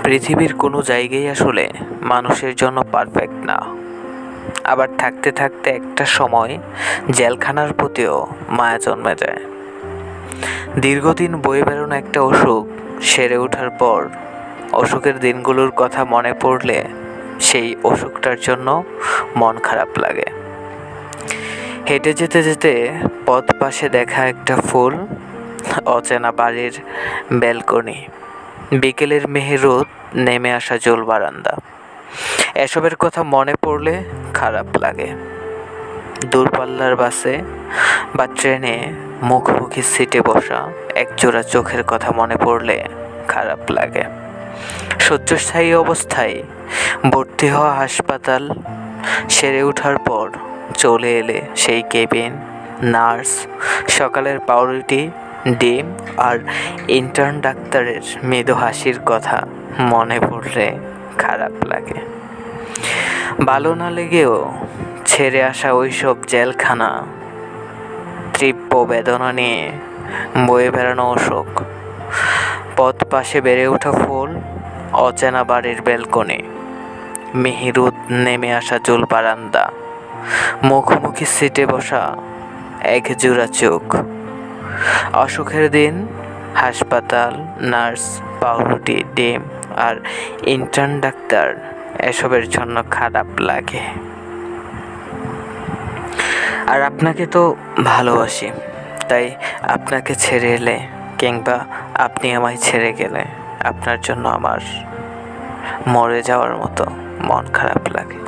পৃথিবীর কোনো জায়গাই আসলে মানুষের জন্য পারফেক্ট না। আবার থাকতে থাকতে একটা সময় জেলখানার প্রতিও মায়া জন্মে যায়। দীর্ঘদিন বয়ে বেড়ানো একটা অসুখ সেরে ওঠার পর অসুখের দিনগুলোর কথা মনে পড়লে সেই অসুখটার জন্য মন খারাপ লাগে। হেঁটে যেতে যেতে পথ পাশে দেখা একটা ফুল, অচেনা বাড়ির ব্যালকনি, বিকেলের মেহেরোদ, নেমে আসা জল বারান্দা, এসবের কথা মনে পড়লে খারাপ লাগে। দূরপাল্লার বাসে বা ট্রেনে মুখোমুখি সিটে বসা একজোড়া চোখের কথা মনে পড়লে খারাপ লাগে। শয্যাশায়ী অবস্থায় ভর্তি হওয়া হাসপাতাল, সেরে ওঠার পর চলে এলে সেই কেবিন, নার্স, সকালের পাউরুটি, ডিম আর ইন্টার্ন ডাক্তারের মৃদু হাসির কথা মনে পড়লে খারাপ লাগে। ভালো না লেগেও ছেড়ে আসা ওইসব জেলখানা, তীব্র বেদনা নিয়ে বয়ে বেড়ানো অসুখ, পথ পাশে বেড়ে ওঠা ফুল, অচেনা বাড়ির ব্যালকনি, মেহেরুদ নেমে আসা জল বারান্দা, মুখোমুখি সিটে বসা একজোড়া চোখ, অসুখের দিন, হাসপাতাল, নার্স, পাউরুটি, ডিম আর ইন্টার্ন ডাক্তার, এসবের জন্য খারাপ লাগে। আর আপনাকে তো ভালোবাসি, তাই আপনাকে ছেড়ে এলে কিংবা আপনি আমায় ছেড়ে গেলে আপনার জন্য আমার মরে যাওয়ার মতো মন খারাপ লাগে।